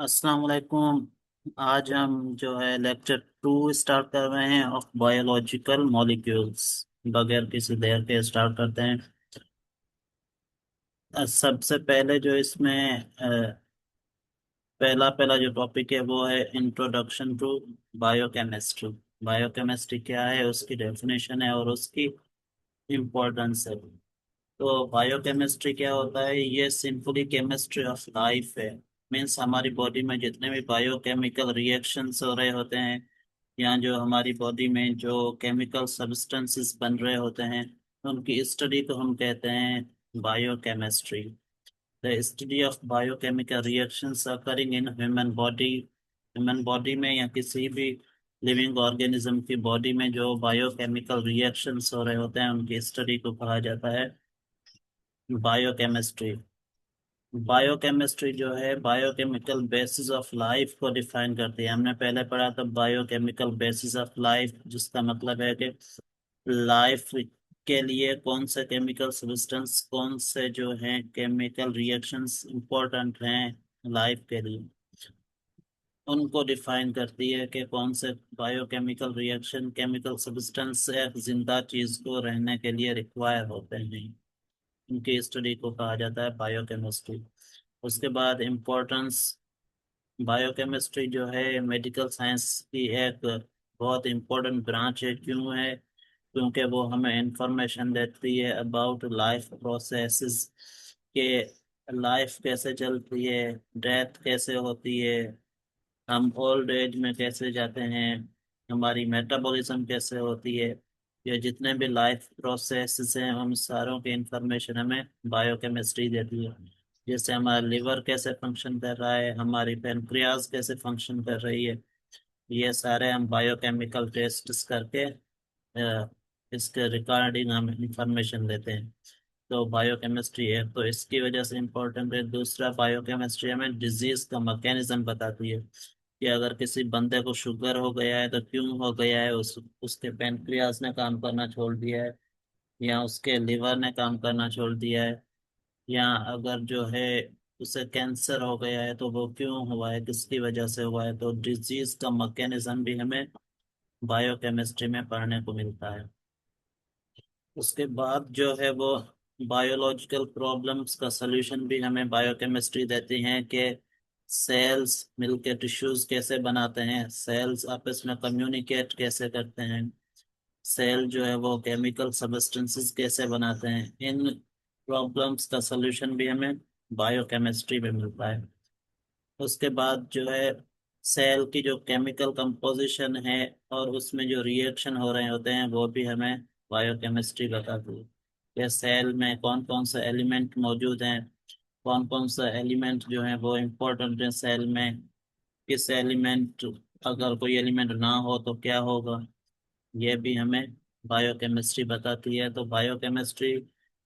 अस्सलाम वालेकुम। आज हम जो है लेक्चर 2 स्टार्ट कर रहे हैं ऑफ बायोलॉजिकल मॉलिक्यूल्स। बगैर किसी देर के स्टार्ट करते हैं। सबसे पहले जो इसमें पहला पहला जो टॉपिक है वो है इंट्रोडक्शन टू बायोकेमिस्ट्री। बायोकेमिस्ट्री क्या है, उसकी डेफिनेशन है और उसकी इम्पोर्टेंस है। तो बायोकेमिस्ट्री क्या होता है? ये सिंपली केमिस्ट्री ऑफ लाइफ है। मीन्स हमारी बॉडी में जितने भी बायोकेमिकल रिएक्शंस हो रहे होते हैं या जो हमारी बॉडी में जो केमिकल सब्सटेंसेस बन रहे होते हैं, उनकी स्टडी को हम कहते हैं biochemistry. The study of biochemical reactions occurring in human body. Human body में या किसी भी लिविंग ऑर्गेनिज्म की बॉडी में जो बायोकेमिकल रिएक्शंस हो रहे होते हैं, उनकी स्टडी को कहा जाता है बायोकेमिस्ट्री। बायोकेमिस्ट्री जो है बायोकेमिकल बेसिस ऑफ लाइफ को डिफाइन करती है। हमने पहले पढ़ा था बायोकेमिकल बेसिस ऑफ लाइफ, जिसका मतलब है कि लाइफ के लिए कौन से केमिकल सब्सटेंस, कौन से जो हैं केमिकल रिएक्शंस इंपॉर्टेंट हैं लाइफ के लिए, उनको डिफाइन करती है कि कौन से बायोकेमिकल रिएक्शन, केमिकल सब्सटेंस एक जिंदा चीज को रहने के लिए रिक्वायर होते हैं। उनकी स्टडी को कहा जाता है बायोकेमिस्ट्री। उसके बाद इम्पोर्टेंस, बायोकेमिस्ट्री जो है मेडिकल साइंस की एक बहुत इम्पोर्टेंट ब्रांच है। क्यों है? क्योंकि वो हमें इंफॉर्मेशन देती है अबाउट लाइफ प्रोसेसेस के, लाइफ कैसे चलती है, डेथ कैसे होती है, हम ओल्ड एज में कैसे जाते हैं, हमारी मेटाबॉलिज्म कैसे होती है। ये जितने भी लाइफ प्रोसेसेस हैं उन सारों की इंफॉर्मेशन हमें बायोकेमिस्ट्री देती है। जैसे हमारा लिवर कैसे फंक्शन कर रहा है, हमारी पेनक्रियाज कैसे फंक्शन कर रही है, ये सारे हम बायोकेमिकल टेस्ट्स करके इसके रिगार्डिंग हम इंफॉर्मेशन लेते हैं। तो बायोकेमिस्ट्री है तो इसकी वजह से इम्पोर्टेंट है। दूसरा, बायोकेमिस्ट्री हमें डिजीज का मैकेनिज्म बताती है कि अगर किसी बंदे को शुगर हो गया है तो क्यों हो गया है, उसके पेनक्रियास ने काम करना छोड़ दिया है या उसके लिवर ने काम करना छोड़ दिया है, या अगर जो है उसे कैंसर हो गया है तो वो क्यों हुआ है, किसकी वजह से हुआ है। तो डिजीज का मैकेनिज्म भी हमें बायोकेमिस्ट्री में पढ़ने को मिलता है। उसके बाद जो है वो बायोलॉजिकल प्रॉब्लम्स का सलूशन भी हमें बायोकेमिस्ट्री देती हैं कि सेल्स मिलके टिश्यूज कैसे बनाते हैं, सेल्स आपस में कम्युनिकेट कैसे करते हैं, सेल जो है वो केमिकल सब्सटेंसेस कैसे बनाते हैं। इन प्रॉब्लम्स का सलूशन भी हमें बायोकेमिस्ट्री में मिलता है। उसके बाद जो है सेल की जो केमिकल कंपोजिशन है और उसमें जो रिएक्शन हो रहे होते हैं वो भी हमें बायोकेमिस्ट्री बताती है कि सेल में कौन कौन से एलिमेंट मौजूद हैं, कौन कौन सा एलिमेंट जो है वो इम्पोर्टेंट है सेल में, किस एलिमेंट, अगर कोई एलिमेंट ना हो तो क्या होगा, ये भी हमें बायोकेमिस्ट्री बताती है। तो बायोकेमिस्ट्री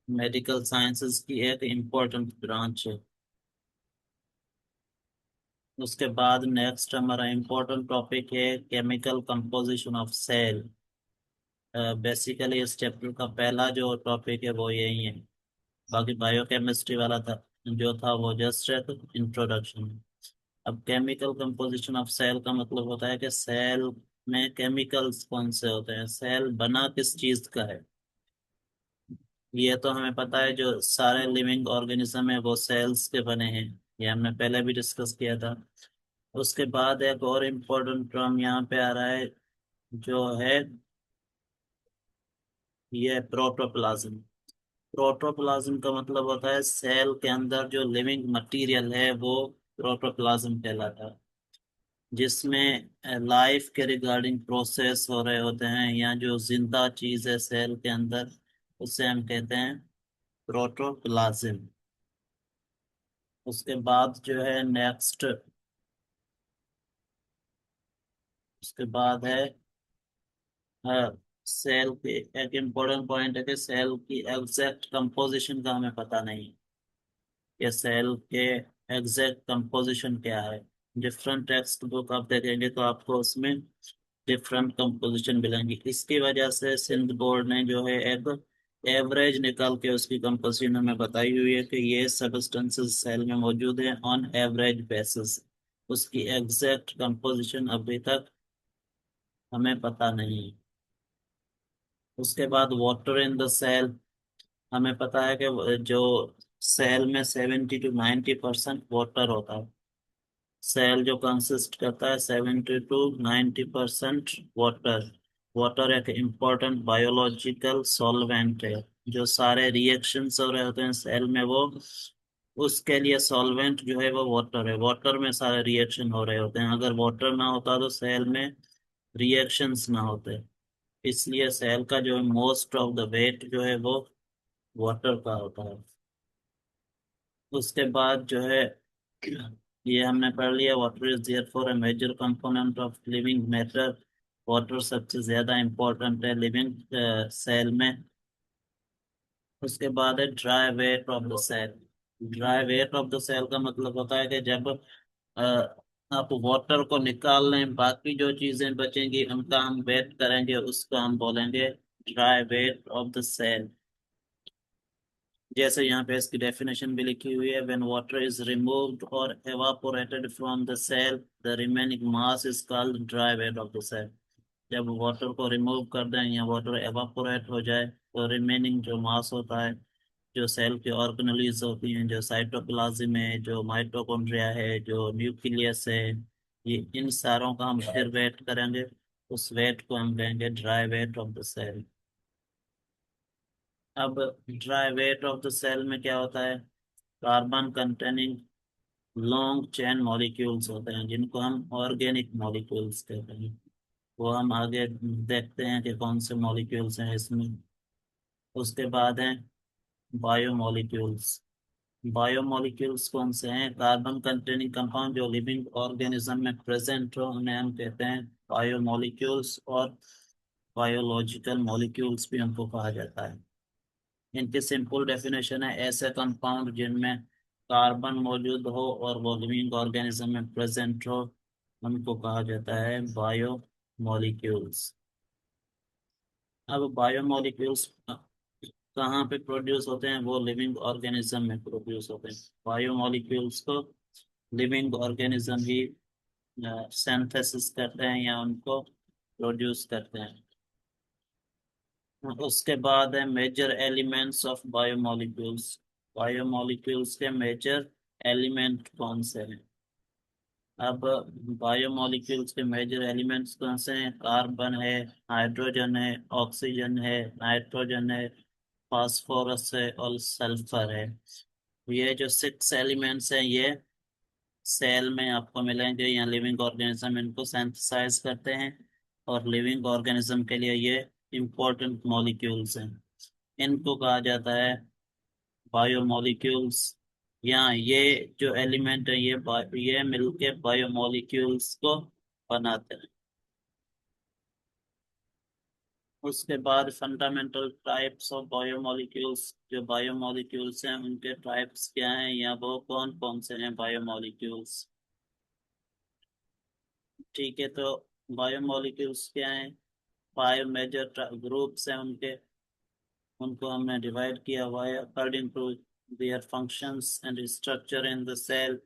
मेडिकल साइंसेज की एक इम्पोर्टेंट ब्रांच है। उसके बाद नेक्स्ट हमारा इम्पोर्टेंट टॉपिक है chemical composition of cell. Basically इस चैप्टर का पहला जो टॉपिक है वो यही है। बाकी बायोकेमिस्ट्री वाला था जो था वो जस्ट एक इंट्रोडक्शन। अब केमिकल कंपोजिशन ऑफ सेल का मतलब होता है कि सेल में केमिकल्स कौन से होते हैं, सेल बना किस चीज का है। ये तो हमें पता है, जो सारे लिविंग ऑर्गेनिज्म है वो सेल्स के बने हैं, ये हमने पहले भी डिस्कस किया था। उसके बाद एक और इम्पोर्टेंट टर्म यहाँ पे आ रहा है जो है ये प्रोटोप्लाज्म। प्रोटोप्लाज्म का मतलब होता है सेल के अंदर जो लिविंग मटेरियल है वो प्रोटोप्लाज्म कहलाता है, जिसमें लाइफ के रिगार्डिंग प्रोसेस हो रहे होते हैं या जो जिंदा चीज है सेल के अंदर, उसे हम कहते हैं प्रोटोप्लाज्म। उसके बाद जो है नेक्स्ट, उसके बाद है सेल की एक इम्पोर्टेंट पॉइंट है कि सेल की एग्जैक्ट कंपोजिशन का हमें पता नहीं कि सेल के एग्जैक्ट कंपोजिशन क्या है। डिफरेंट टेक्स्ट बुक आप देखेंगे तो आपको उसमें डिफरेंट कंपोजिशन मिलेंगी। इसकी वजह से सिंध बोर्ड ने जो है एक एवरेज निकाल के उसकी कंपोजिशन हमें बताई हुई है कि ये सब्सटेंसेस सेल में मौजूद है ऑन एवरेज बेसिस। उसकी एग्जैक्ट कंपोजिशन अभी तक हमें पता नहीं है। उसके बाद वाटर इन द सेल, हमें पता है कि जो सेल में 70 to 90% वाटर होता है। सेल जो कंसिस्ट करता है 70 to 90% वाटर। वाटर एक इम्पोर्टेंट बायोलॉजिकल सॉल्वेंट है। जो सारे रिएक्शंस हो रहे होते हैं सेल में, वो उसके लिए सॉल्वेंट जो है वो वाटर है। वाटर में सारे रिएक्शन हो रहे होते हैं। अगर वाटर ना होता तो सेल में रिएक्शंस ना होते। इसलिए सेल का जो मोस्ट ऑफ द वेट जो है वो वाटर का होता है। उसके बाद जो है, ये हमने पढ़ लिया, water is therefore a major component of living matter. Water सबसे ज्यादा इंपॉर्टेंट है लिविंग सेल में। उसके बाद है dry weight of the cell. Dry weight of the cell का मतलब होता है कि जब अ, आप वाटर को निकाल लें, बाकी जो चीजें बचेंगी उनका हम वेट करेंगे, उसको हम बोलेंगे dry weight of the cell. जैसे यहाँ पे इसकी डेफिनेशन भी लिखी हुई है, व्हेन वाटर इज रिमूव्ड और evaporated from the cell, the remaining mass is called dry weight of the cell. जब वाटर को रिमूव कर दें या वाटर एवापोरेट हो जाए तो रिमेनिंग जो मास होता है, जो सेल की ऑर्गेनेलीज होती हैं, जो साइटोप्लाज्म है, जो माइटोकॉन्ड्रिया है, जो न्यूक्लियस है, ये इन सारों का हम फिर वेट करेंगे। उस वेट को हम कहेंगे dry weight of the cell. अब dry weight of the cell में क्या होता है, carbon containing long chain molecules होते हैं, जिनको हम ऑर्गेनिक मॉलिक्यूल्स कहते हैं। वो हम आगे देखते हैं कि कौन से मॉलिक्यूल्स हैं इसमें। उसके बाद हैं बायोमोलिक्यूल्स। बायोमोलिक्यूल्स कौन से हैं, कार्बन कंटेनिंग कंपाउंड जो लिविंग ऑर्गेनिज्म में प्रेजेंट हो उन्हें हम कहते हैं बायोमोलिक्यूल्स। और बायोलॉजिकल मॉलिक्यूल्स भी हमको कहा जाता है। इनकी सिंपल डेफिनेशन है, ऐसे कंपाउंड जिनमें कार्बन मौजूद हो और वो लिविंग ऑर्गेनिज्म में प्रेजेंट हो, उनको कहा जाता है बायो मॉलिक्यूल्स। अब बायोमोलिक्यूल्स कहाँ पे प्रोड्यूस होते हैं, वो लिविंग ऑर्गेनिज्म में प्रोड्यूस होते हैं। बायोमोलिक्यूल्स को लिविंग ऑर्गेनिज्म ही सिंथेसिस करते हैं या उनको प्रोड्यूस करते हैं। उसके बाद है major elements of biomolecules. Biomolecules के मेजर एलिमेंट कौन से हैं। अब बायोमोलिक्यूल्स के मेजर एलिमेंट्स कौन से हैं, कार्बन है, हाइड्रोजन है, ऑक्सीजन है, नाइट्रोजन है, फास्फोरस है और सल्फर है। ये जो 6 एलिमेंट्स हैं ये सेल में आपको मिलेंगे या लिविंग ऑर्गेनिज्म इनको सिंथेसाइज करते हैं। और लिविंग ऑर्गेनिज्म के लिए ये इम्पोर्टेंट मॉलिक्यूल्स हैं। इनको कहा जाता है बायोमोलिक्यूल्स। या ये जो एलिमेंट है ये मिलके बायोमोलिक्यूल्स को बनाते हैं। उसके बाद फंडामेंटल टाइप्स ऑफ बायोमोलिक्यूल्स। जो बायोमोलिक्यूल्स हैं उनके टाइप्स क्या हैं या वो कौन कौन से हैं बायोमोलिक्यूल्स। ठीक है, तो बायोमोलिक्यूल्स क्या हैं, 5 मेजर ग्रुप्स हैं उनके। उनको हमने डिवाइड किया हुआ है according to their functions and structure in the cell.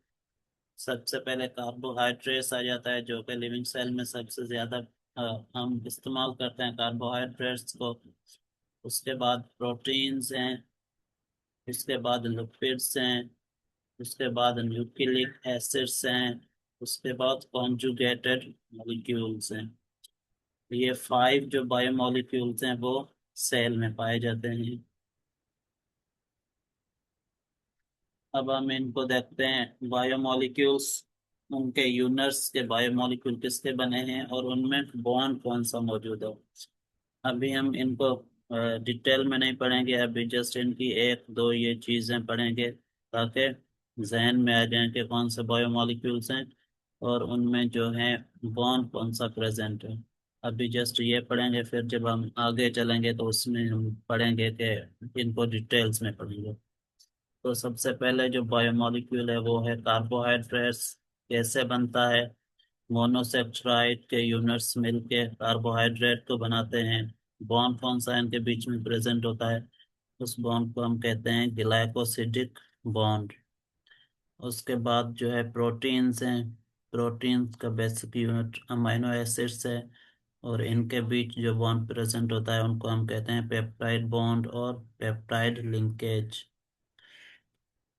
सबसे पहले कार्बोहाइड्रेट्स आ जाता है, जो कि लिविंग सेल में सबसे ज्यादा हम इस्तेमाल करते हैं कार्बोहाइड्रेट्स को। उसके बाद प्रोटीन्स हैं, उसके बाद लिपिड्स हैं, उसके बाद न्यूक्लिक एसिड्स हैं, उसके बाद कॉन्जुगेटेड मॉलिक्यूल्स हैं। ये 5 जो बायोमोलिक्यूल्स हैं वो सेल में पाए जाते हैं। अब हम इनको देखते हैं बायोमोलिक्यूल्स, उनके यूनिट्स के बायोमोलिक्यूल किसके बने हैं और उनमें बॉन्ड कौन सा मौजूद है। अभी हम इनको डिटेल में नहीं पढ़ेंगे, अभी जस्ट इनकी एक दो ये चीजें पढ़ेंगे ताकि जहन में आ जाए कि कौन से बायोमोलिक्यूल्स हैं और उनमें जो है बॉन्ड कौन सा प्रेजेंट है। अभी जस्ट ये पढ़ेंगे, फिर जब हम आगे चलेंगे तो उसमें हम पढ़ेंगे कि इनको डिटेल्स में पढ़ेंगे। तो सबसे पहले जो बायोमोलिक्यूल है वो है कार्बोहाइड्रेट्स। कैसे बनता है, मोनोसेक्राइड के यूनिट्स मिलके कार्बोहाइड्रेट को बनाते हैं। बॉन्ड कौन सा इनके बीच में प्रेजेंट होता है, उस बॉन्ड को हम कहते हैं ग्लाइकोसिडिक बॉन्ड। उसके बाद जो है प्रोटीन्स हैं। प्रोटीन का बेसिक यूनिट अमाइनो एसिड्स है, और इनके बीच जो बॉन्ड प्रेजेंट होता है उनको हम कहते हैं पेप्टाइड बॉन्ड और पेप्टाइड लिंकेज।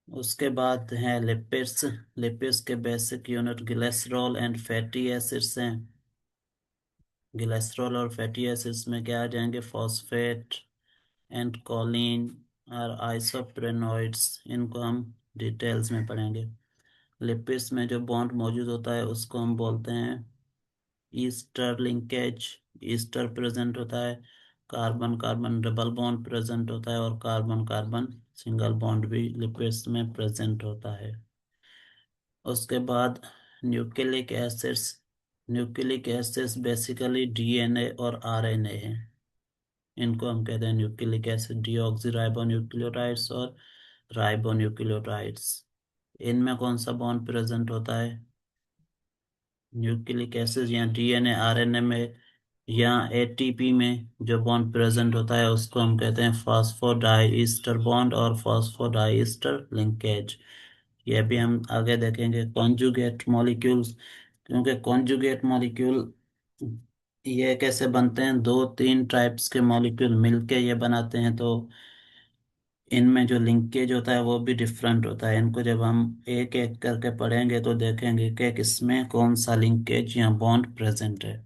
उसके बाद है लिपिड्स। लिपिड्स के basic unit glycerol and fatty acids हैं। ग्लिसरॉल और फैटी एसिड्स में क्या आ जाएंगे, फॉस्फेट एंड कोलिन और आइसोप्रेनोइड्स, इनको हम डिटेल्स में पढ़ेंगे। लिपिड्स में जो बॉन्ड मौजूद होता है उसको हम बोलते हैं ईस्टर लिंकेज। ईस्टर प्रेजेंट होता है, carbon carbon double bond present होता है, और कार्बन कार्बन सिंगल बॉन्ड भी लिपिड्स में प्रेजेंट होता है। उसके बाद nucleic acids. Nucleic acids basically DNA और आरएनए हैं। इनको हम कहते हैं न्यूक्लिक एसिड, डीऑक्सी राइबोन्यूक्लियोटाइड्स और राइबोन्यूक्लियोटाइड्स। इनमें कौन सा बॉन्ड प्रेजेंट होता है, न्यूक्लिक एसिड या डीएनए आरएनए में या एटीपी में जो बॉन्ड प्रेजेंट होता है उसको हम कहते हैं फॉस्फोडाइईस्टर बॉन्ड और फॉस्फोडाइईस्टर लिंकेज। ये भी हम आगे देखेंगे। कॉन्जुगेट मॉलिक्यूल्स, क्योंकि कॉन्जुगेट मॉलिक्यूल ये कैसे बनते हैं, दो तीन टाइप्स के मॉलिक्यूल मिलके ये बनाते हैं, तो इनमें जो लिंकेज होता है वो भी डिफरेंट होता है। इनको जब हम एक एक करके पढ़ेंगे तो देखेंगे कि किसमें कौन सा लिंकेज या बॉन्ड प्रेजेंट है।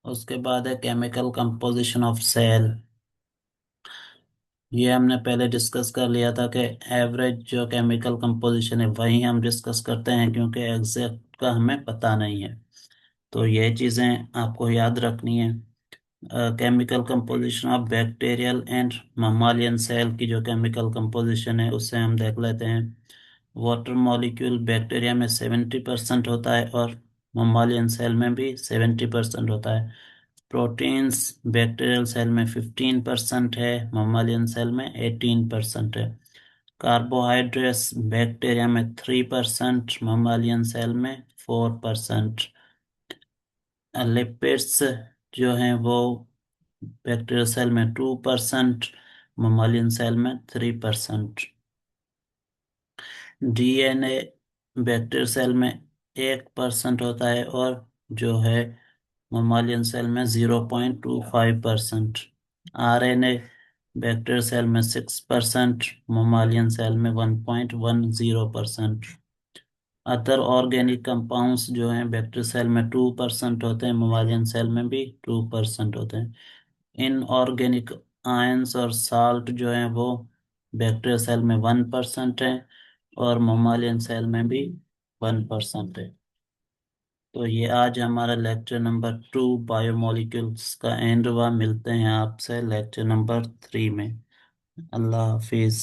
उसके बाद है केमिकल कंपोजिशन ऑफ सेल। ये हमने पहले डिस्कस कर लिया था कि एवरेज जो केमिकल कंपोजिशन है वही हम डिस्कस करते हैं, क्योंकि एग्जैक्ट का हमें पता नहीं है। तो ये चीज़ें आपको याद रखनी है। Chemical composition of bacterial and mammalian cell की जो केमिकल कंपोजिशन है उससे हम देख लेते हैं। वाटर मॉलिक्यूल बैक्टीरिया में 70% होता है और ममालियन सेल में भी 70% होता है। प्रोटीन्स बैक्टीरियल सेल में 15% है, ममालियन सेल में 18% है। कार्बोहाइड्रेट्स बैक्टीरिया में 3%, ममालियन सेल में 4%। लिपिड्स जो हैं वो बैक्टीरियल सेल में 2%, ममालियन सेल में 3%। डीएनए बैक्टीरियल सेल में 1% होता है, और जो है ममालियन सेल में 0.25%। आरएनए बैक्टीरियल सेल में 6%, ममालियन सेल में 1.10%। अदर ऑर्गेनिक कंपाउंड्स जो हैं बैक्टीरियल सेल में 2% होते हैं, ममालियन सेल में भी 2% होते हैं। इनऑर्गेनिक आयंस और साल्ट जो है वो बैक्टीरियल सेल में 1% है, और ममालियन सेल में भी 1% है। तो ये आज हमारा लेक्चर नंबर 2 बायोमोलिक्यूल्स का एंड हुआ। मिलते हैं आपसे लेक्चर नंबर 3 में। अल्लाह हाफिज।